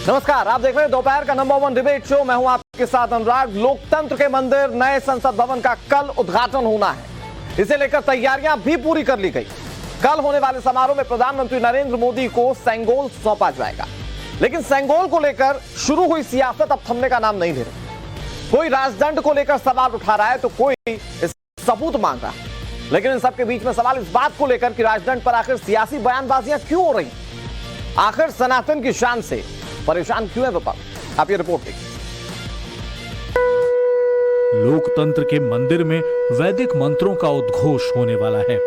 नमस्कार, आप देख रहे हैं दोपहर का नंबर 1 डिबेट शो। मैं हूं आपके साथ अनुराग। लोकतंत्र के मंदिर नए संसद भवन का कल उद्घाटन होना है। इसे लेकर तैयारियां भी पूरी कर ली गई। कल होने वाले समारोह में प्रधानमंत्री नरेंद्र मोदी को सेंगोल सौंपा जाएगा, लेकिन सेंगोल को लेकर शुरू हुई सियासत अब थमने का नाम नहीं ले रही। कोई राजदंड को लेकर सवाल उठा रहा है तो कोई इस सबूत मांग रहा है। लेकिन इन सबके बीच में सवाल इस बात को लेकर कि राजदंड पर आखिर सियासी बयानबाजियां क्यों हो रही, आखिर सनातन की शान से परेशान क्यों है विपक्ष। आप ये रिपोर्ट देखिए। लोकतंत्र के मंदिर में वैदिक मंत्रों का उद्घोष होने वाला है।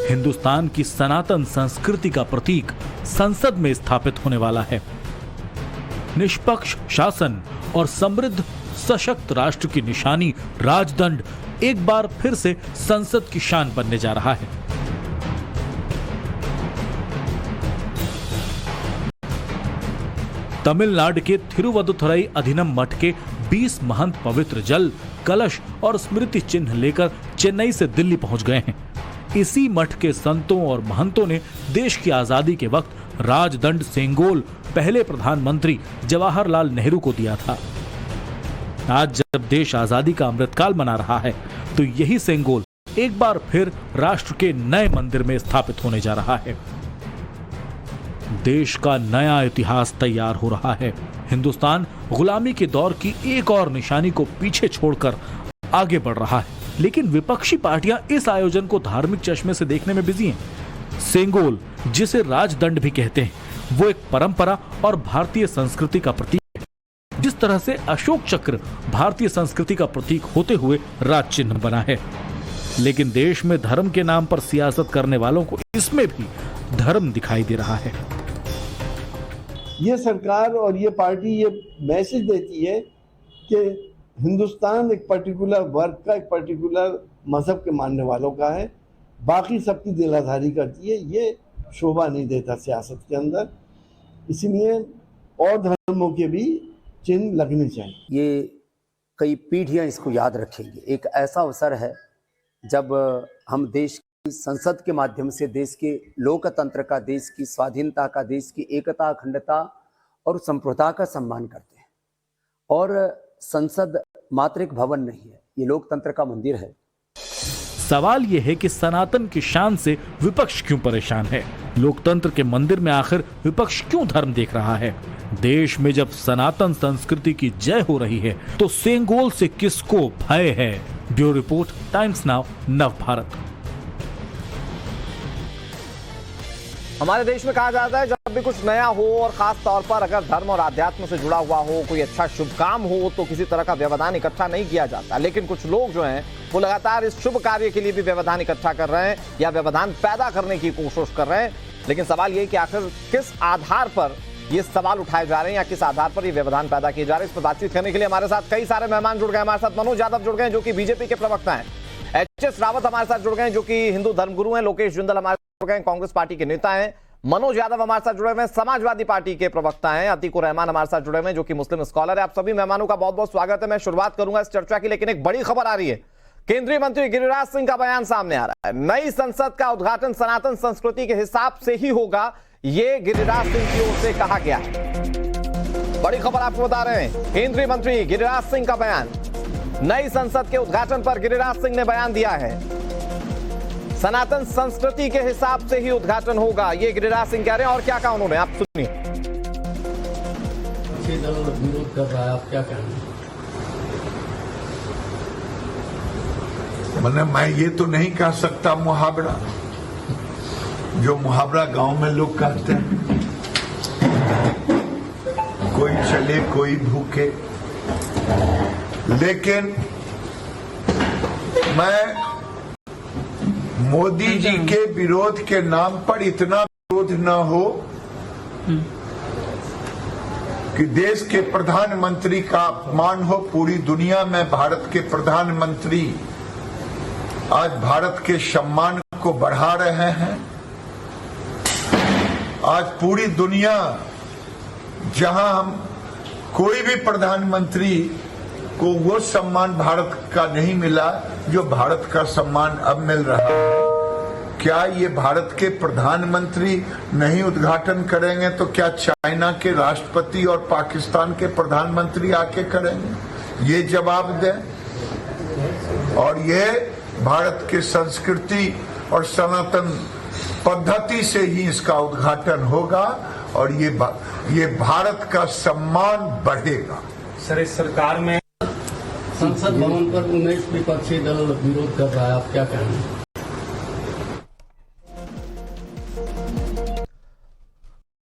हिंदुस्तान की सनातन संस्कृति का प्रतीक संसद में स्थापित होने वाला है। निष्पक्ष शासन और समृद्ध सशक्त राष्ट्र की निशानी राजदंड एक बार फिर से संसद की शान बनने जा रहा है। तमिलनाडु के थिरुवदुथुरई अधिनम मठ के 20 महंत पवित्र जल, कलश और स्मृति चिन्ह लेकर चेन्नई से दिल्ली पहुंच गए हैं। इसी मठ के संतों और महंतों ने देश की आजादी के वक्त राजदंड सेंगोल पहले प्रधानमंत्री जवाहरलाल नेहरू को दिया था। आज जब देश आजादी का अमृतकाल मना रहा है तो यही सेंगोल एक बार फिर राष्ट्र के नए मंदिर में स्थापित होने जा रहा है। देश का नया इतिहास तैयार हो रहा है। हिंदुस्तान गुलामी के दौर की एक और निशानी को पीछे छोड़कर आगे बढ़ रहा है। लेकिन विपक्षी पार्टियां इस आयोजन को धार्मिक चश्मे से देखने में बिजी हैं। सेंगोल, जिसे राजदंड भी कहते हैं, वो एक परंपरा और भारतीय संस्कृति का प्रतीक है। जिस तरह से अशोक चक्र भारतीय संस्कृति का प्रतीक होते हुए राज चिन्ह बना है, लेकिन देश में धर्म के नाम पर सियासत करने वालों को इसमें भी धर्म दिखाई दे रहा है। ये सरकार और ये पार्टी ये मैसेज देती है कि हिंदुस्तान एक पर्टिकुलर वर्ग का, एक पर्टिकुलर मजहब के मानने वालों का है, बाकी सबकी दिलाधारी करती है। ये शोभा नहीं देता सियासत के अंदर, इसलिए और धर्मों के भी चिन्ह लगने चाहिए। ये कई पीढ़ियां इसको याद रखेंगे। एक ऐसा अवसर है जब हम देश की संसद के माध्यम से देश के लोकतंत्र का, देश की स्वाधीनता का, देश की एकता, अखंडता और संप्रभुता का सम्मान करते हैं। और संसद मात्र एक भवन नहीं है, ये लोकतंत्र का मंदिर है। सवाल यह है कि सनातन की शान से विपक्ष क्यों परेशान है। लोकतंत्र के मंदिर में आखिर विपक्ष क्यों धर्म देख रहा है। देश में जब सनातन संस्कृति की जय हो रही है तो सेंगोल से किसको भय है। ब्यूरो रिपोर्ट, टाइम्स नाउ, नव भारत। हमारे देश में कहा जाता है जब भी कुछ नया हो और खास तौर पर अगर धर्म और आध्यात्म से जुड़ा हुआ हो, कोई अच्छा शुभ काम हो, तो किसी तरह का व्यवधान इकट्ठा नहीं किया जाता। लेकिन कुछ लोग जो हैं वो लगातार इस शुभ कार्य के लिए भी व्यवधान इकट्ठा कर रहे हैं या व्यवधान पैदा करने की कोशिश कर रहे हैं। लेकिन सवाल ये कि आखिर किस आधार पर ये सवाल उठाए जा रहे हैं या किस आधार पर ये व्यवधान पैदा किए जा रहे हैं। इस पर बातचीत करने के लिए हमारे साथ कई सारे मेहमान जुड़ गए। हमारे साथ मनोज यादव जुड़ गए जो कि बीजेपी के प्रवक्ता हैं, एच.एस. रावत हमारे साथ जुड़ गए जो कि हिंदू धर्मगुरु हैं, लोकेश जिंदल हमारे साथ जुड़ गए, कांग्रेस पार्टी के नेता हैं, मनोज यादव हमारे साथ जुड़े हुए हैं, समाजवादी पार्टी के प्रवक्ता हैं, अतीकुर रहमान हमारे साथ जुड़े हुए हैं जो कि मुस्लिम स्कॉलर है। आप सभी मेहमानों का बहुत बहुत स्वागत है। मैं शुरुआत करूंगा इस चर्चा की, लेकिन एक बड़ी खबर आ रही है। केंद्रीय मंत्री गिरिराज सिंह का बयान सामने आ रहा है। नई संसद का उद्घाटन सनातन संस्कृति के हिसाब से ही होगा, ये गिरिराज सिंह की ओर से कहा गया है। बड़ी खबर आपको बता रहे हैं, केंद्रीय मंत्री गिरिराज सिंह का बयान। नई संसद के उद्घाटन पर गिरिराज सिंह ने बयान दिया है, सनातन संस्कृति के हिसाब से ही उद्घाटन होगा, ये गिरिराज सिंह कह रहे हैं। और क्या कहा उन्होंने, आप सुनिए। विरोध कर रहा है, आप क्या कह रहे हैं? मैं ये तो नहीं कह सकता मुहावरा, जो मुहावरा गांव में लोग कहते हैं, कोई चले कोई भूखे। लेकिन मैं मोदी जी के विरोध के नाम पर इतना विरोध न हो कि देश के प्रधानमंत्री का अपमान हो। पूरी दुनिया में भारत के प्रधानमंत्री आज भारत के सम्मान को बढ़ा रहे हैं। आज पूरी दुनिया जहां हम कोई भी प्रधानमंत्री को वो सम्मान भारत का नहीं मिला जो भारत का सम्मान अब मिल रहा है। क्या ये भारत के प्रधानमंत्री नहीं उद्घाटन करेंगे तो क्या चाइना के राष्ट्रपति और पाकिस्तान के प्रधानमंत्री आके करेंगे? ये जवाब दें। और ये भारत की संस्कृति और सनातन पद्धति से ही इसका उद्घाटन होगा और ये भारत का सम्मान बढ़ेगा। सर, इस सरकार में संसद भवन पर 19 विपक्षी दल विरोध कर रहा है, आप क्या कहेंगे?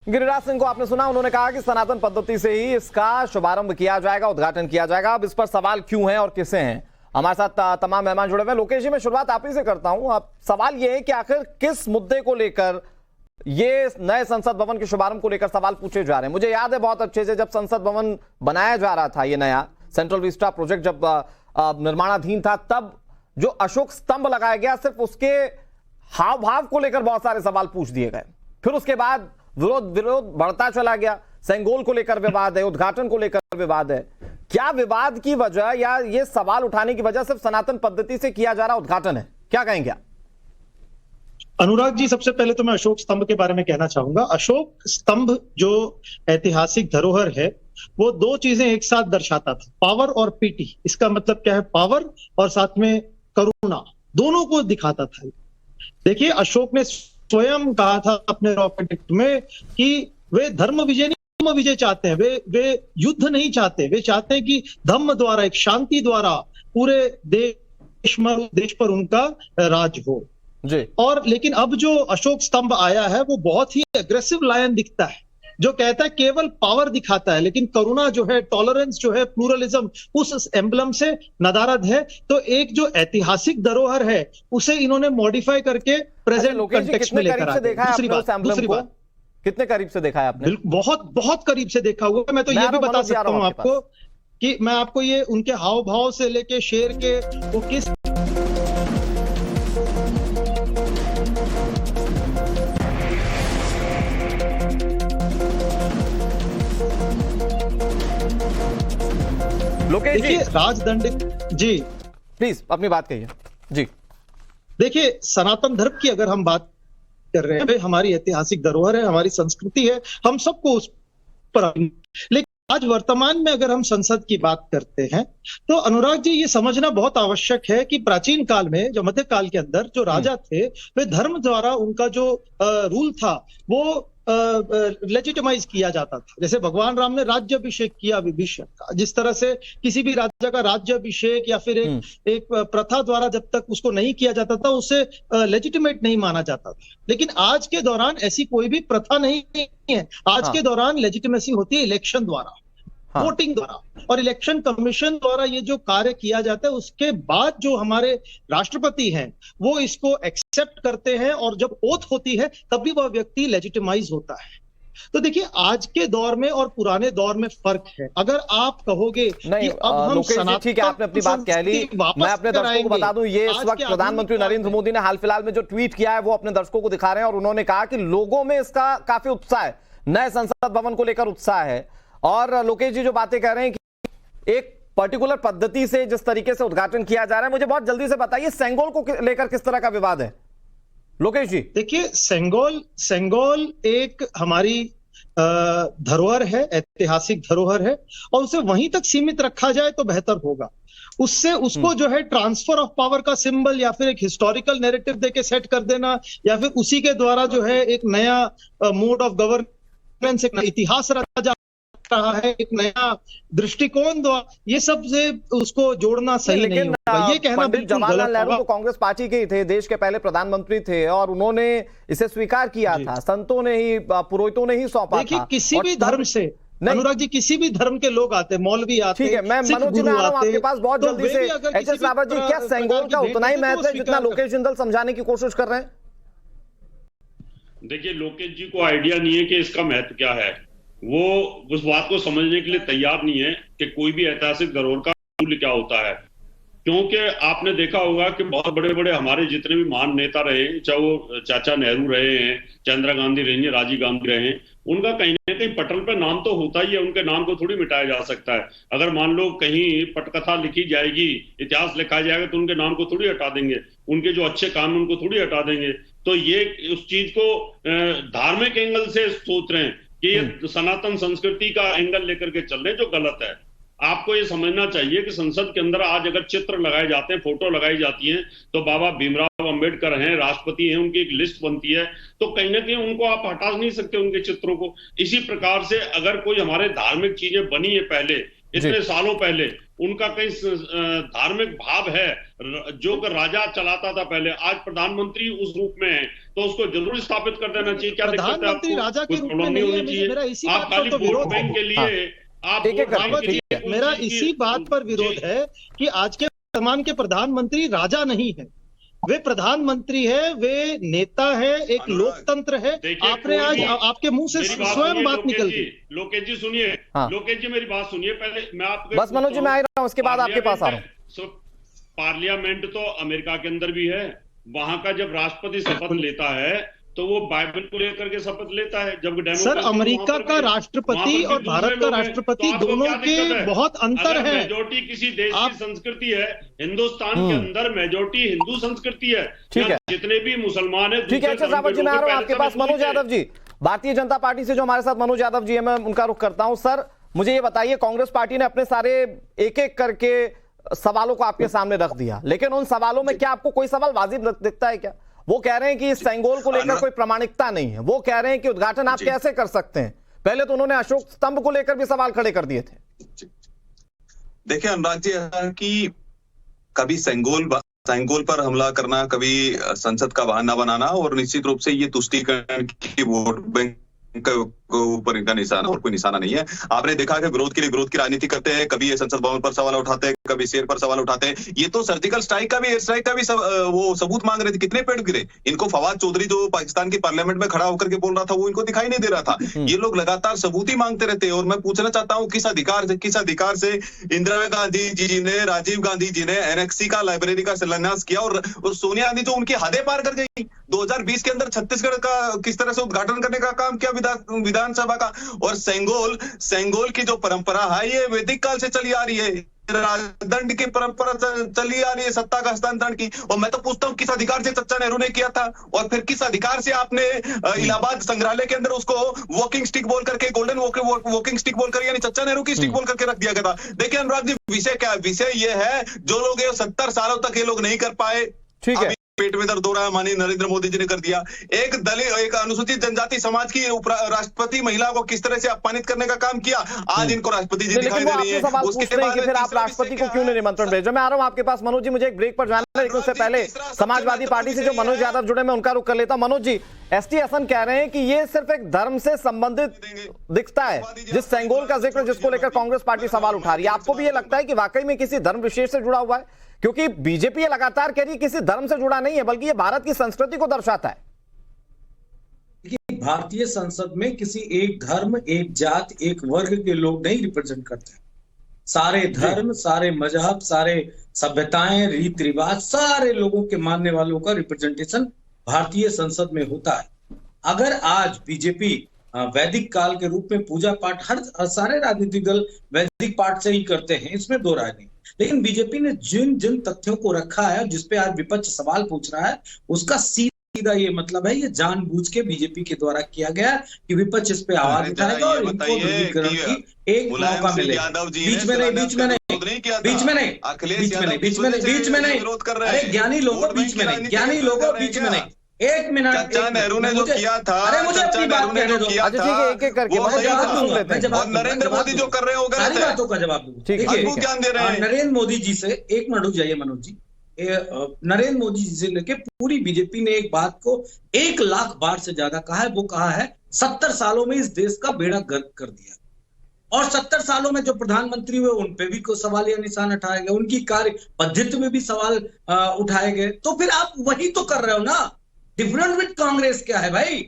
गिरिराज सिंह को आपने सुना, उन्होंने कहा कि सनातन पद्धति से ही इसका शुभारंभ किया जाएगा, उद्घाटन किया जाएगा। अब इस पर सवाल क्यों है और किसे हैं? हमारे साथ तमाम मेहमान जुड़े हुए हैं। लोकेश जी, मैं शुरुआत आप ही से करता हूं। अब सवाल यह है कि आखिर किस मुद्दे को लेकर ये नए संसद भवन के शुभारंभ को लेकर सवाल पूछे जा रहे हैं? मुझे याद है बहुत अच्छे से, जब संसद भवन बनाया जा रहा था, ये नया सेंट्रल विस्टा प्रोजेक्ट जब निर्माणाधीन था, तब जो अशोक स्तंभ लगाया गया, सिर्फ उसके हाव भाव को लेकर बहुत सारे सवाल पूछ दिए गए। फिर उसके बाद विरोध बढ़ता चला गया। सेंगोल को लेकर विवाद है, उद्घाटन को लेकर विवाद है। क्या विवाद की वजह या ये सवाल उठाने की वजह सिर्फ सनातन पद्धति से किया जा रहा उद्घाटन है? क्या कहेंगे आप? अनुराग जी, सबसे पहले तो मैं अशोक स्तंभ के बारे में कहना चाहूंगा। अशोक स्तंभ जो ऐतिहासिक धरोहर है, वो दो चीजें एक साथ दर्शाता था, पावर और पीटी। इसका मतलब क्या है? पावर और साथ में करुणा, दोनों को दिखाता था। देखिए, अशोक ने स्वयं कहा था अपने रॉक एडिक्ट में कि वे धर्म विजय नहीं, धर्म विजय चाहते हैं। वे युद्ध नहीं चाहते, वे चाहते हैं कि धम्म द्वारा, एक शांति द्वारा पूरे देश पर उनका राज हो जी। और लेकिन अब जो अशोक स्तंभ आया है, वो बहुत ही अग्रेसिव लायन दिखता है, जो कहता है केवल पावर दिखाता है, लेकिन करुणा जो है, टॉलरेंस जो है, प्लूरलिज्म, उस एम्बलम से नदारद है। तो एक जो ऐतिहासिक धरोहर है, उसे इन्होंने मॉडिफाई करके प्रेजेंट कॉन्टेक्स्ट में लेकर आए। दूसरी बात, कितने करीब से देखा है आपने? बहुत बहुत करीब से देखा हुआ। मैं तो ये भी बता सकता हूँ आपको कि मैं आपको ये उनके हाव भाव से लेके शेर के वो किस लोकेश जी, राजदंड जी प्लीज अपनी बात कहिए जी। देखिए, सनातन धर्म की अगर हम बात कर रहे हैं, हमारी ऐतिहासिक धरोहर है, हमारी संस्कृति है, हम सबको उस पर। लेकिन आज वर्तमान में अगर हम संसद की बात करते हैं, तो अनुराग जी, ये समझना बहुत आवश्यक है कि प्राचीन काल में, जो मध्यकाल के अंदर जो राजा थे, वे धर्म द्वारा उनका जो रूल था वो लेजिटिमाइज किया जाता था। जैसे भगवान राम ने राज्याभिषेक किया विभीषण का, जिस तरह से किसी भी राजा का राज्याभिषेक या फिर एक प्रथा द्वारा जब तक उसको नहीं किया जाता था, उसे लेजिटिमेट नहीं माना जाता था। लेकिन आज के दौरान ऐसी कोई भी प्रथा नहीं है। आज के दौरान लेजिटिमेसी होती है इलेक्शन द्वारा, वोटिंग द्वारा, और इलेक्शन कमीशन द्वारा ये जो कार्य किया जाता है, उसके बाद जो हमारे राष्ट्रपति हैं वो इसको एक्सेप्ट करते हैं, और जब ओथ होती है तभी वह व्यक्ति लेजिटिमाइज होता है। तो देखिए, आज के दौर में और पुराने दौर में फर्क है। अगर आप कहोगे नहीं, कि अब हम ठीक है, आपने अपनी बात कह ली। मैं अपने दर्शकों को बता दूं, ये इस वक्त प्रधानमंत्री नरेंद्र मोदी ने हाल फिलहाल में जो ट्वीट किया है वो अपने दर्शकों को दिखा रहे हैं, और उन्होंने कहा कि लोगों में इसका काफी उत्साह है, नए संसद भवन को लेकर उत्साह है। और लोकेश जी जो बातें कह रहे हैं कि एक पर्टिकुलर पद्धति से जिस तरीके से उद्घाटन किया जा रहा है, मुझे बहुत जल्दी से बताइए, सेंगोल को लेकर किस तरह का विवाद है लोकेश जी? देखिए, सेंगोल एक हमारी धरोहर है, ऐतिहासिक धरोहर है, और उसे वहीं तक सीमित रखा जाए तो बेहतर होगा। उससे उसको जो है ट्रांसफर ऑफ पावर का सिंबल या फिर एक हिस्टोरिकल नैरेटिव देके सेट कर देना, या फिर उसी के द्वारा जो है एक नया मोड ऑफ गवर्नेंस, एक इतिहास रचा जा रहा है, एक नया दृष्टिकोण द्वारा, ये सब से उसको जोड़ना सही नहीं होगा। ये कहना पंडित जवाहरलाल नेहरू तो कांग्रेस पार्टी के ही थे, देश के पहले प्रधानमंत्री थे, और उन्होंने इसे स्वीकार किया था, संतों ने ही, पुरोहितों ने ही सौंपा था। देखिए, किसी भी धर्म से, अनुराग जी, किसी भी धर्म के लोग आते, मौलवी आते, ठीक है, मैं मनोज जी में आ रहा हूं आपके पास बहुत जल्दी से। एच.एस. रावत जी, क्या सेंगोल का उतना ही महत्व है जितना लोकेश जिंदल समझाने की कोशिश कर रहे हैं? देखिए, लोकेश जी को आइडिया नहीं है कि इसका महत्व क्या है। वो उस बात को समझने के लिए तैयार नहीं है कि कोई भी ऐतिहासिक धरोहर का मूल्य क्या होता है। क्योंकि आपने देखा होगा कि बहुत बड़े बड़े हमारे जितने भी महान नेता रहे, चाहे वो चाचा नेहरू रहे हैं, चाहे इंदिरा गांधी रही हैं, राजीव गांधी रहे हैं, उनका कहीं ना कहीं पटल पे नाम तो होता ही है, उनके नाम को थोड़ी मिटाया जा सकता है। अगर मान लो कहीं पटकथा लिखी जाएगी, इतिहास लिखा जाएगा, तो उनके नाम को थोड़ी हटा देंगे, उनके जो अच्छे काम है उनको थोड़ी हटा देंगे। तो ये उस चीज को धार्मिक एंगल से सोच रहे हैं कि ये सनातन संस्कृति का एंगल लेकर के चल रहे हैं, जो गलत है। आपको ये समझना चाहिए कि संसद के अंदर आज अगर चित्र लगाए जाते हैं, फोटो लगाई जाती हैं, तो बाबा भीमराव अंबेडकर हैं, राष्ट्रपति हैं, उनकी एक लिस्ट बनती है, तो कहीं ना कहीं उनको आप हटा नहीं सकते उनके चित्रों को। इसी प्रकार से अगर कोई हमारे धार्मिक चीजें बनी है पहले, इतने सालों पहले, उनका कहीं धार्मिक भाव है, जो कि राजा चलाता था पहले, आज प्रधानमंत्री उस रूप में है, तो उसको जरूर स्थापित कर देना चाहिए। क्या दिक्कत है? प्रधानमंत्री राजा के रूप में नहीं होनी चाहिए। आप खाली वोट बैंक के लिए मेरा इसी बात पर विरोध है कि आज के वर्तमान के प्रधानमंत्री राजा नहीं है, वे प्रधानमंत्री है, वे नेता है, एक लोकतंत्र है। आपने आज आपके मुंह से स्वयं बात निकल गई। लोकेश जी सुनिए, लोकेश जी मेरी बात सुनिए पहले, मैं आपको बस मनोज जी मैं आ रहा हूं, उसके बाद आपके पास आ रहा हूं। पार्लियामेंट तो अमेरिका के अंदर भी है, वहां का जब राष्ट्रपति शपथ लेता है तो वो बाइबल को लेकर के शपथ लेता है। जब सर अमेरिका का राष्ट्रपति और भारत का राष्ट्रपति दोनों के बहुत अंतर है। मेजोरिटी किसी देश की संस्कृति है, हिंदुस्तान के अंदर मेजोरिटी हिंदू संस्कृति है, ठीक है, जितने भी मुसलमान है। ठीक है, रावत जी मैं आ रहा हूं आपके पास। मनोज यादव जी, भारतीय जनता पार्टी से जो हमारे साथ मनोज यादव जी है, मैं उनका रुख करता हूं। सर मुझे ये बताइए, कांग्रेस पार्टी ने अपने सारे एक एक करके सवालों को आपके सामने रख दिया, लेकिन उन सवालों में क्या आपको कोई सवाल वाजिब दिखता है क्या? वो कह रहे हैं कि इस सेंगोल को लेकर कोई प्रामाणिकता नहीं है, वो कह रहे हैं कि उद्घाटन आप कैसे कर सकते हैं। पहले तो उन्होंने अशोक स्तंभ को लेकर भी सवाल खड़े कर दिए थे। देखिए अनुराग जी, कि कभी सेंगोल पर हमला करना, कभी संसद का बहाना बनाना, और निश्चित रूप से ये तुष्टीकरण की वोट बैंक ऊपर इनका निशाना और कोई निशाना नहीं है। आपने देखा कि विरोध के लिए विरोध की राजनीति करते हैं, कभी ये संसद भवन पर सवाल उठाते हैं, कभी शेर पर सवाल उठाते हैं। ये तो सर्जिकल स्ट्राइक का भी, एयर स्ट्राइक का भी वो सबूत मांग रहे थे। कितने पेड़ गिरे इनको? फवाद चौधरी जो पाकिस्तान की पार्लियामेंट में खड़ा होकर के बोल रहा था, वो इनको दिखाई नहीं दे रहा था। ये लोग लगातार सबूत ही मांगते रहते हैं। और मैं पूछना चाहता हूँ, किस अधिकार से इंदिरा गांधी जी ने, राजीव गांधी जी ने एनेक्सी का, लाइब्रेरी का शिलान्यास किया, और सोनिया गांधी जो उनकी हदें पार कर गई 2020 के अंदर छत्तीसगढ़ का किस तरह से उद्घाटन करने का काम किया विधानसभा का। और सेंगोल की जो परंपरा है, ये वैदिक काल से चली आ रही है, राजदंड की परंपरा चली आ रही है, सत्ता का हस्तांतरण की। और मैं तो पूछता हूँ, किस अधिकार से चाचा नेहरू ने किया था? और फिर किस अधिकार से आपने इलाहाबाद संग्रहालय के अंदर उसको वॉकिंग स्टिक बोल करके, गोल्डन वॉकिंग स्टिक बोल कर, यानी चाचा नेहरू की स्टिक बोल करके रख दिया गया था? देखिए अनुराग जी, विषय क्या है? विषय ये है, जो लोग 70 सालों तक ये लोग नहीं कर पाए, ठीक है, पेट में दर्द हो रहा है, माननीय नरेंद्र मोदी जी ने कर दिया। एक दलित, एक अनुसूचित जनजाति समाज की राष्ट्रपति महिला को किस तरह से अपमानित करने का काम किया, आज इनको राष्ट्रपति जी दिखाई दे रही है। उसके बाद फिर आप राष्ट्रपति को क्यों नहीं निमंत्रण भेजे? मैं आ रहा हूं आपके पास। मनोज जी, मुझे एक ब्रेक पर जाना है, लेकिन उससे पहले समाजवादी पार्टी से जो मनोज यादव जुड़े, मैं उनका रुख कर लेता हूं। मनोज जी, एसटी हसन कह रहे हैं कि ये सिर्फ एक धर्म से संबंधित दिखता है, जिस सेंगोल का जिक्र, जिसको लेकर कांग्रेस पार्टी सवाल उठा रही है। आपको भी ये लगता है कि वाकई में किसी धर्म विशेष से जुड़ा हुआ है? क्योंकि बीजेपी ये लगातार कह रही है किसी धर्म से जुड़ा नहीं है, बल्कि ये भारत की संस्कृति को दर्शाता है। देखिए, भारतीय संसद में किसी एक धर्म, एक जात, एक वर्ग के लोग नहीं रिप्रेजेंट करते। सारे धर्म, सारे मजहब, सारे सभ्यताएं, रीति रिवाज, सारे लोगों के मानने वालों का रिप्रेजेंटेशन भारतीय संसद में होता है। अगर आज बीजेपी वैदिक काल के रूप में पूजा पाठ, हर सारे राजनीतिक दल वैदिक पाठ से ही करते हैं, इसमें दो राय नहीं, लेकिन बीजेपी ने जिन तथ्यों को रखा है, जिसपे आज विपक्ष सवाल पूछ रहा है, उसका सीधा ये मतलब है, ये जानबूझ के बीजेपी के द्वारा किया गया कि विपक्ष इस पे आवाज उठाएगा और इनको ध्रुवीकरण की एक मौका मिलेगा। बीच में नहीं, अरे ज्ञानी लोगों बीच में नहीं, एक मिनट, चाचा नेहरू ने जो किया था, अरे मुझे अपनी बात कहने दो। अच्छा ठीक है, एक-एक करके और नरेंद्र मोदी जो कर रहे हो सारी बातों का जवाब दूंगा। देखिए, ज्ञान दे रहे हैं नरेंद्र मोदी जी से, एक मिनट रुक जाइए मनोज जी। नरेंद्र मोदी जी से लेके पूरी बीजेपी ने एक बात को 1 लाख बार से ज्यादा कहा है। वो कहा है 70 सालों में इस देश का बेड़ा गर्क कर दिया, और 70 सालों में जो प्रधानमंत्री हुए उन पे भी कोई सवाल या निशान उठाए गए, उनकी कार्य पद्धति में भी सवाल उठाए गए। तो फिर आप वही तो कर रहे हो ना। डिफरेंट विद कांग्रेस क्या है भाई?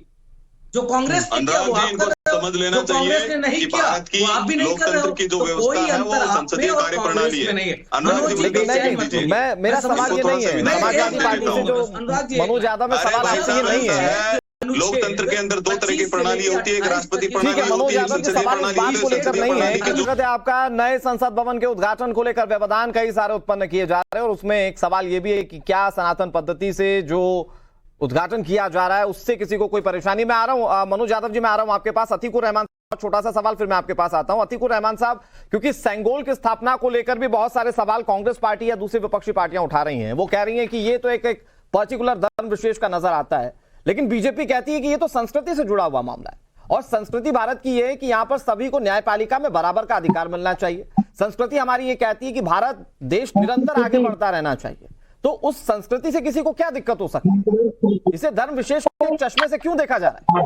जो कांग्रेस ने किया वो अनुराग जी, आप इनको कर रहे हो, समझ लेना जो कांग्रेस ने चाहिए नहीं कि किया भारत की वो आप भी नहीं कर रहे हो। लोकतंत्र की जो तो व्यवस्था कोई है वो अंतर आप संसदीय में और कार्यप्रणाली कांग्रेस है। में नहीं है। अनुराग मनोज जी, जी, बिल्कुल बेचैन सही मत कीजिए। होइए। मेरा मैं सवाल ये समझता नहीं है, हूं। मैं समाजवादी एक पार्टी से जो अनुराग जी, मनोज यादव है, अरे सवाल भाई आपसे ये साहब, नहीं ऐसा है। है, लोकतंत्र के अंदर दो तरह की प्रणाली होती है, एक राष्ट्रपति ठीक प्रणाली है, मनोज होती है, एक यादव जी, संसदीय सवाल इस प्रणाली बात होती को है। लेकर संसदीय नहीं है प्रणाली कि के जो है आपका नए संसद भवन के उद्घाटन को लेकर व्यवधान कई सारे उत्पन्न किए जा रहे हैं, और उसमें एक सवाल ये भी है कि क्या सनातन पद्धति से जो उद्घाटन किया जा रहा है उससे किसी को कोई परेशानी। मैं आ रहा हूं मनोज यादव जी, मैं आ रहा हूं आपके पास। अतीकुर रहमान, छोटा सा सवाल फिर मैं आपके पास आता हूं। अतीकुर रहमान साहब, क्योंकि सेंगोल की स्थापना को लेकर भी बहुत सारे सवाल कांग्रेस पार्टी या दूसरी विपक्षी पार्टियां उठा रही हैं। वो कह रही हैं कि ये तो एक पर्टिकुलर धर्म विशेष का नजर आता है, लेकिन बीजेपी कहती है कि ये तो संस्कृति से जुड़ा हुआ मामला है, और संस्कृति भारत की ये है कि यहां पर सभी को न्यायपालिका में बराबर का अधिकार मिलना चाहिए। संस्कृति हमारी ये कहती है कि भारत देश निरंतर आगे बढ़ता रहना चाहिए। तो उस संस्कृति से किसी को क्या दिक्कत हो सकती है? इसे धर्म विशेष के चश्मे से क्यों देखा जा रहा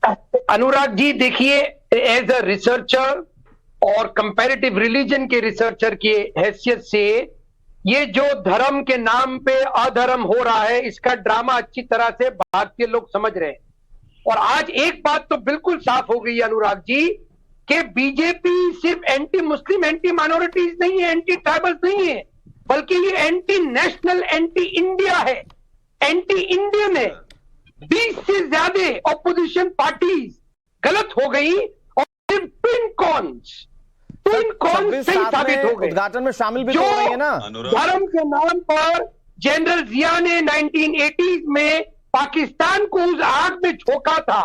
है? अनुराग जी, देखिए, एज अ रिसर्चर और कंपैरेटिव रिलीजन के रिसर्चर की हैसियत से ये जो धर्म के नाम पे अधर्म हो रहा है, इसका ड्रामा अच्छी तरह से भारतीय लोग समझ रहे हैं। और आज एक बात तो बिल्कुल साफ हो गई है अनुराग जी, कि बीजेपी सिर्फ एंटी मुस्लिम, एंटी माइनॉरिटीज नहीं है, एंटी ट्राइबल्स नहीं है, बल्कि ये एंटी नेशनल, एंटी इंडिया है, एंटी इंडियन है। 20 से ज्यादा ऑपोजिशन पार्टीज गलत हो गई और सिर्फ ट्विन कॉन्स सही साबित हो गए। उद्घाटन में शामिल भी तो हो रही है ना। धर्म के नाम पर जनरल जिया ने 1980s में पाकिस्तान को उस आग में झोंका था,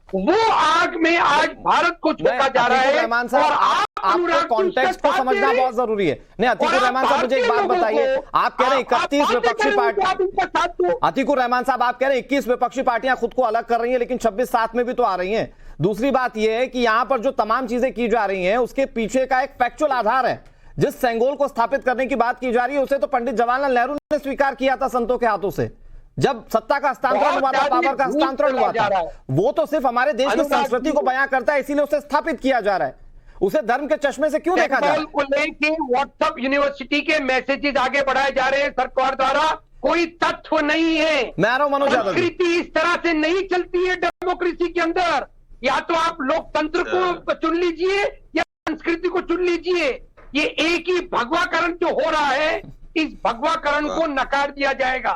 वो आग में आज भारत को झोंका जा रहा है। रहमान साहब, आपको कॉन्टेक्स्ट को समझना बहुत जरूरी है। नहीं, अतीकुर रहमान साहब, मुझे एक बात बताइए, आप कह रहे हैं 31 विपक्षी पार्टी, अतीकुर रहमान साहब आप कह रहे हैं 21 विपक्षी पार्टियां खुद को अलग कर रही हैं, लेकिन 26 साथ में भी तो आ रही हैं। दूसरी बात यह है कि यहां पर जो तमाम चीजें की जा रही हैं उसके पीछे का एक फैक्चुअल आधार है। जिस सेंगोल को स्थापित करने की बात की जा रही है उसे तो पंडित जवाहरलाल नेहरू ने स्वीकार किया था संतों के हाथों से, जब सत्ता का हस्तांतरण हुआ था, पावर का हस्तांतरण हुआ था। वो तो सिर्फ हमारे देश की संस्कृति को बयां करता है, इसीलिए उसे स्थापित किया जा रहा है। उसे धर्म के चश्मे से क्यों देखा जा रहा है? को लेके व्हाट्सएप यूनिवर्सिटी के मैसेजेस आगे बढ़ाए जा रहे हैं सरकार द्वारा, कोई तथ्य नहीं है। मैं आ रहा हूं मनोज यादव, संस्कृति इस तरह से नहीं चलती है डेमोक्रेसी के अंदर। या तो आप लोकतंत्र को चुन लीजिए या संस्कृति को चुन लीजिए। ये एक ही भगवाकरण जो हो रहा है, इस भगवाकरण को नकार दिया जाएगा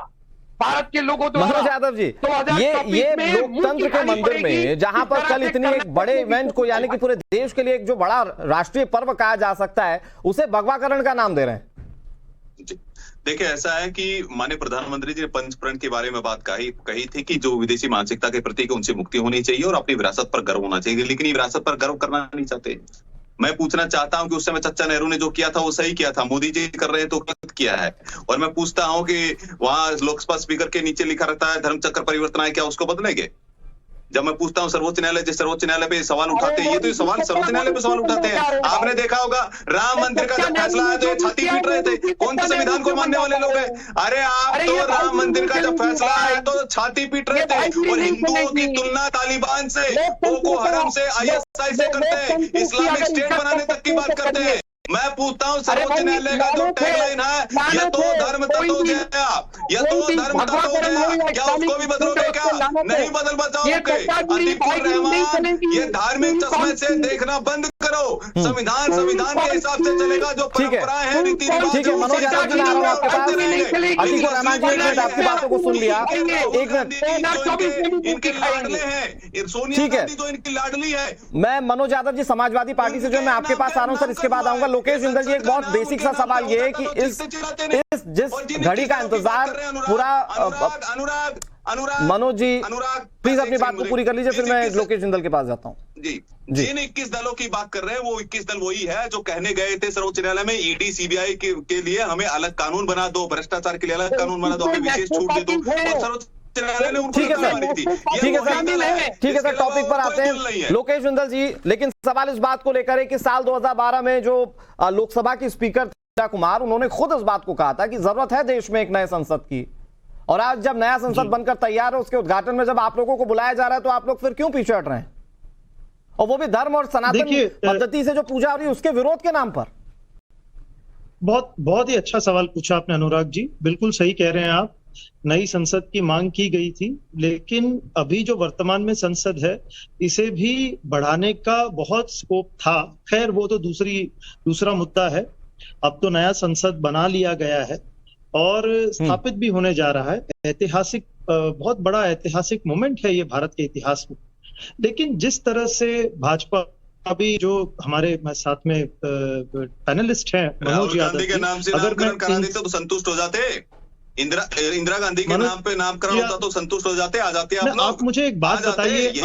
भारत के लोगों द्वारा। मनोज यादव जी, ये लोकतंत्र के मंदिर में जहां पर कल इतनी एक बड़े इवेंट को, यानी कि पूरे देश के लिए एक जो बड़ा राष्ट्रीय पर्व कहा जा सकता है, उसे भगवाकरण का नाम दे रहे हैं। देखिए, ऐसा है कि माननीय प्रधानमंत्री जी ने पंचप्रण के बारे में बात कही थी कि जो विदेशी मानसिकता के प्रति उनसे मुक्ति होनी चाहिए और अपनी विरासत पर गर्व होना चाहिए, लेकिन ये विरासत पर गर्व करना नहीं चाहते। मैं पूछना चाहता हूं कि उस समय चाचा नेहरू ने जो किया था वो सही किया था, मोदी जी कर रहे हैं तो गलत किया है। और मैं पूछता हूं कि वहां लोकसभा स्पीकर के नीचे लिखा रहता है धर्म चक्र परिवर्तन है, क्या उसको बदलेंगे? जब मैं पूछता हूं सर्वोच्च न्यायालय, जिस सर्वोच्च न्यायालय पे सवाल उठाते हैं, ये तो सवाल सर्वोच्च न्यायालय पे सवाल उठाते हैं। आपने देखा होगा राम मंदिर का जब फैसला है तो ये छाती पीट रहे थे, कौन से संविधान को मानने वाले लोग हैं? अरे आप तो राम मंदिर का जब फैसला है तो छाती पीट रहे थे, और हिंदुओं की तुलना तालिबान से, बोको हरम से, ISI से करते हैं, इस्लामिक स्टेट बनाने तक की बात करते हैं। मैं पूछता हूं सर्वोच्च न्यायालय का जो टैगलाइन है, ये तो धर्म तत्व हो गया, ये तो धर्म तत्व हो गया, क्या उसको भी बदलोगे? क्या नहीं बदल बचाओगे? अतीकुर रहमान, ये धार्मिक चश्मे से देखना बंद करो। संविधान के हिसाब से चलेगा, जो परंपराएं हैं, रीति रिवाज। ठीक है मनोज यादव जी, आपके पास अतीकुर रहमान जी, एक मिनट आपकी बातों को सुन लिया, एक मिनट। इनके लाडले हैं, सोनिया गांधी जो इनकी लाडली है। मैं मनोज यादव जी समाजवादी पार्टी से जो मैं आपके पास आ रहा हूं सर, इसके बाद आऊंगा। लोकेश जिंदल जी, एक बहुत बेसिक सा सवाल ये है कि इस जिस घड़ी का इंतजार पूरा, मनोज जी प्लीज अपनी बात को पूरी कर लीजिए, फिर मैं लोकेश जिंदल के पास जाता हूं। जी, जिन 21 दलों की बात कर रहे हैं वो 21 दल वही है जो कहने गए थे सर्वोच्च न्यायालय में ED CBI के लिए हमें अलग कानून बना दो, भ्रष्टाचार के लिए अलग कानून बना दो, हमें विशेष छूट दे दो, और सर्वोच्च न्यायालय ने उनको ठीक है सर, टॉपिक पर आते हैं लोकेश जिंदल जी। लेकिन सवाल इस बात को लेकर है कि साल 2012 में जो लोकसभा की स्पीकर मीरा कुमार, उन्होंने खुद इस बात को कहा था कि जरूरत है देश में एक नए संसद की, और आज जब नया संसद बनकर तैयार है, उसके उद्घाटन में जब आप लोगों को बुलाया जा रहा है तो आप लोग फिर क्यों पीछे हट रहे हैं, और वो भी धर्म और सनातन पद्धति से जो पूजा हो रही है उसके विरोध के नाम पर? बहुत ही अच्छा सवाल पूछा आपने अनुराग जी, बिल्कुल सही कह रहे हैं आप। नई संसद की मांग की गई थी, लेकिन अभी जो वर्तमान में संसद है इसे भी बढ़ाने का बहुत स्कोप था। खैर वो तो दूसरा मुद्दा है। अब तो नया संसद बना लिया गया है और स्थापित भी होने जा रहा है। ऐतिहासिक बहुत बड़ा ऐतिहासिक मोमेंट है ये भारत के इतिहास में। लेकिन जिस तरह से भाजपा अभी जो हमारे साथ में पैनलिस्ट हैं मनोज यादव के नाम से नामकरण करा देते तो संतुष्ट हो जाते। इंदिरा गांधी के नाम पे नामकरण होता तो संतुष्ट हो जाते, आ जाते आप लोग। आप मुझे एक बात बताइए,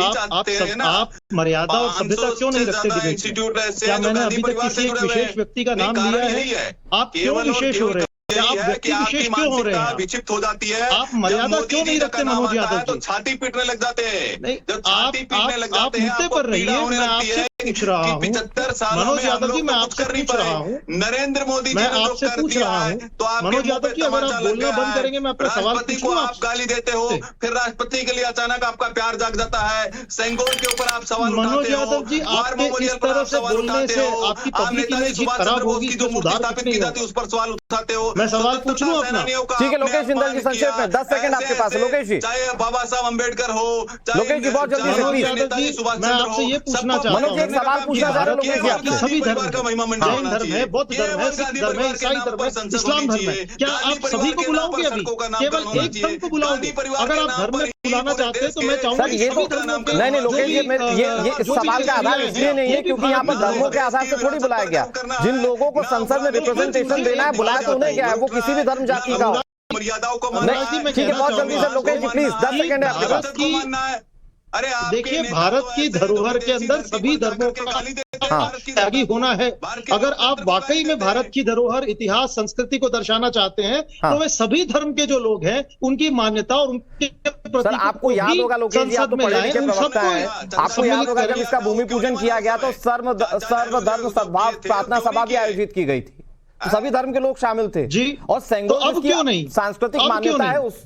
आप मर्यादा और सभ्यता क्यों नहीं रखते? इंस्टीट्यूट क्या मैंने अभी तक किसी एक विशेष व्यक्ति का नाम लिया है? आप क्यों विशेष हो रहे हैं? आप व्यक्ति विशेष क्यों हो रहे हैं? विक्षिप्त हो जाती है। आप मर्यादा क्यों नहीं रखते मनोज यादव तो छाती पीटने लग जाते हैं। नहीं, जब छाती पीटने लग जाते हैं, मुद्दे पर रहिए। मैं आपसे पूछ रहा हूँ 75 सालों मनोज में यादव जी, मैं कुछ आपसे कर नहीं पूछ रहा पाए। हूँ नरेंद्र मोदी जी मैं ने जो आपसे कर पूछ दिया रहा है हूँ तो आपके मनोज यादव जी, अगर आप बोलना बंद करेंगे मैं अपना सवाल राष्ट्रपति को आप गाली देते हो, फिर राष्ट्रपति के लिए अचानक आपका प्यार जाग जाता है। सेंगोल के ऊपर आप सवाल मनोज उठाते हो। यादव जी, वार आपके मेमोरियल इस पर तरह आप से सवाल बोलने उठाते से हो। आपकी आप पब्लिक नेताजी इमेज सुभाष खराब चंद्र बोस होगी, की जो इसमें मूर्ति सुधार स्थापित कुछ की नहीं जाती है उस पर सवाल उठाते हो। मैं सवाल पूछ लूं अपना? ठीक है लोकेश जिंदल जी, संक्षेप में 10 सेकंड आपके पास है। लोकेश जी, चाहे बाबा साहब अम्बेडकर हो, लोकेश जी बहुत जल्दी से मनोज प्लीज। यादव जी, मैं आपसे ये पूछना चाहता हूँ, मनोज जी एक सवाल पूछना चाह रहे हैं लोकेश जी आपसे। सभी धर्म जैन धर्म है, बौद्ध धर्म है, सिख धर्म है, ईसाई धर्म है, इस्लाम धर्म है, क्या आप सभी को बुलाओगे? अभी केवल एक धर्म को बुलाओगे? अगर आप धर्म में बुलाना चाहते हैं तो मैं चाहूंगा सर ये नहीं लोकेश जी, ये इस सवाल का आधार इसलिए नहीं है क्योंकि यहाँ पर धर्मों के आधार से थोड़ी बुलाया गया। जिन लोगों को संसद में रिप्रेजेंटेशन देना है बुलाया तो उन्हें क्या है, वो किसी भी धर्म जाति का हो। मर्यादाओं को ठीक है बहुत जल्दी से लोकेश जी प्लीज 10 सेकंड है आपके पास। अरे देखिए, भारत की धरोहर के अंदर सभी धर्मों का त्यागी होना है। अगर आप वाकई में भारत की धरोहर, इतिहास, संस्कृति को दर्शाना चाहते हैं तो वे सभी धर्म के जो लोग हैं उनकी मान्यता और उनके सर आपको याद होगा लोकेश जी, आप तो पढ़े लिखे प्रवक्ता हैं, आपको याद होगा जब इसका भूमि पूजन किया गया तो सर्वधर्म सद्भाव प्रार्थना सभा भी आयोजित की गई थी, तो सभी धर्म के लोग शामिल थे जी। और सेंगोल जिसकी सांस्कृतिक मान्यता है उस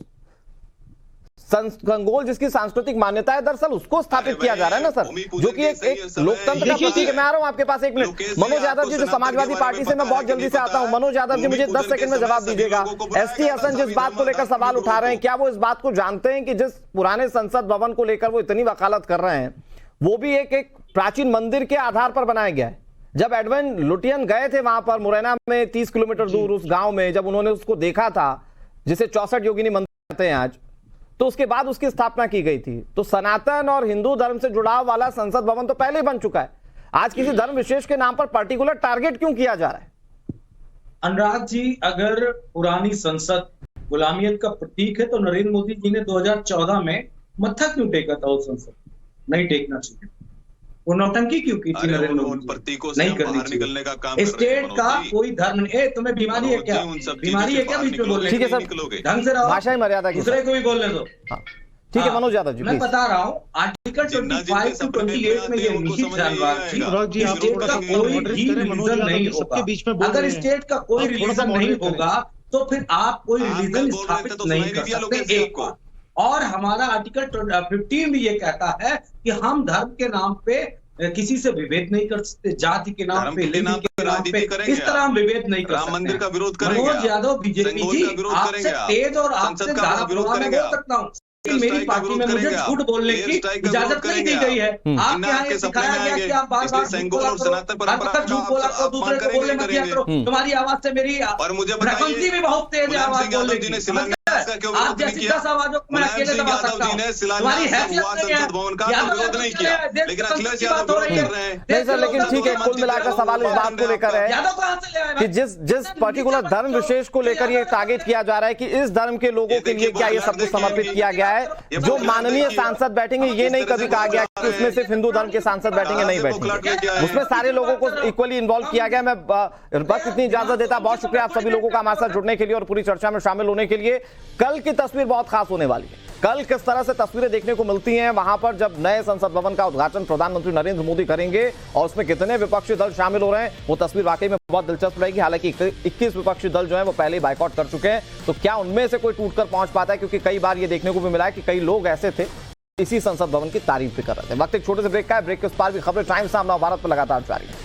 संगोल जिसकी सांस्कृतिक मान्यता है दरअसल उसको स्थापित किया जा रहा है ना सर, जो कि एक लोकतंत्र का प्रतीक है। मैं आ रहा हूं आपके पास, एक मिनट। मनोज यादव जी जो समाजवादी पार्टी से, मैं बहुत जल्दी से आता हूं। मनोज यादव जी मुझे 10 सेकंड में जवाब दीजिएगा। एसटी हसन जिस बात को लेकर सवाल उठा रहे हैं, क्या वो इस बात को जानते हैं कि जिस पुराने संसद भवन को लेकर वो इतनी वकालत कर रहे हैं वो भी एक प्राचीन मंदिर के आधार पर बनाया गया है? जब एडविन लुटियन गए थे वहां पर मुरैना में 30 किलोमीटर दूर उस गांव में, जब उन्होंने उसको देखा था जिसे 64 योगिनी मंदिर कहते हैं आज, तो उसके बाद उसकी स्थापना की गई थी। तो सनातन और हिंदू धर्म से जुड़ाव वाला संसद भवन तो पहले ही बन चुका है। आज किसी धर्म विशेष के नाम पर पर्टिकुलर टारगेट क्यों किया जा रहा है? अनुराग जी, अगर पुरानी संसद गुलामियत का प्रतीक है तो नरेंद्र मोदी जी ने 2014 में मत्था क्यों टेका था? उस संसद नहीं टेकना चाहिए। वो नौटंकी क्यों की थी नरेंद्र मोदी? नहीं करनी चाहिए। स्टेट का कोई धर्म नहीं। तुम्हें बीमारी है क्या? बीमारी है क्या बीच में बोलने? ठीक है सर, ढंग से रहो, भाषा मर्यादा की दूसरे को भी बोलने दो। ठीक है मनोज यादव जी, मैं बता रहा हूँ आर्टिकल 25 to 28 में ये निहित जानवर, अगर स्टेट का कोई रिलीजन नहीं होगा तो फिर आप कोई रिलीजन स्थापित नहीं कर सकते। एक को और हमारा आर्टिकल 15 भी ये कहता है कि हम धर्म के नाम पे किसी से विभेद नहीं कर सकते, जाति के नाम पे, लिंग के नाम पे, इस तरह हम विभेद नहीं कर सकते। मंदिर का विरोध करेंगे। मनोज यादव बीजेपी जी, आपसे तेज और आपसे ज्यादा पुराना बोल सकता हूँ। मेरी पार्टी में मुझे झूठ बोलने की इजाजत नहीं दी गई है। आप यहाँ ये सिखाया गया कि आप बार बार झूठ बोला करो, दूसरे को बोलने मत दिया करो। तुम्हारी आवाज से मेरी फ्रीक्वेंसी भी बहुत तेज है आवाज बोलने की। आप जैसी 10 आवाजों को मैं अकेले दबा सकता हूँ। तुम्हारी हैसियत नहीं है। लेकिन अखिलेश यादव बात कर रहे हैं। नहीं सर, लेकिन ठीक है, कुल मिलाकर सवाल इस बात को लेकर है कि जिस पर्टिकुलर धर्म विशेष को लेकर ये टारगेट किया जा रहा है कि इस धर्म के लोगों के लिए क्या ये सब कुछ समर्पित किया गया है। जो माननीय सांसद बैठेंगे ये नहीं कभी कहा गया कि उसमें सिर्फ हिंदू धर्म के सांसद बैठेंगे, नहीं बैठेंगे, उसमें सारे लोगों को इक्वली इन्वॉल्व किया गया। मैं बस इतनी इजाजत देता, बहुत शुक्रिया आप सभी लोगों का हमारे साथ जुड़ने के लिए और पूरी चर्चा में शामिल होने के लिए। कल की तस्वीर बहुत खास होने वाली है। कल किस तरह से तस्वीरें देखने को मिलती हैं वहां पर, जब नए संसद भवन का उद्घाटन प्रधानमंत्री नरेंद्र मोदी करेंगे और उसमें कितने विपक्षी दल शामिल हो रहे हैं, वो तस्वीर वाकई में बहुत दिलचस्प रहेगी। हालांकि 21 विपक्षी दल जो है वो पहले ही बायकॉट कर चुके हैं, तो क्या उनमें से कोई टूटकर पहुंच पाता है? क्योंकि कई बार ये देखने को भी मिला है कि कई लोग ऐसे थे इसी संसद भवन की तारीफ भी कर रहे थे। वक्त एक छोटे से ब्रेक का है, ब्रेक के उस पार भी खबरें टाइम से हम नव भारत पर लगातार जारी है।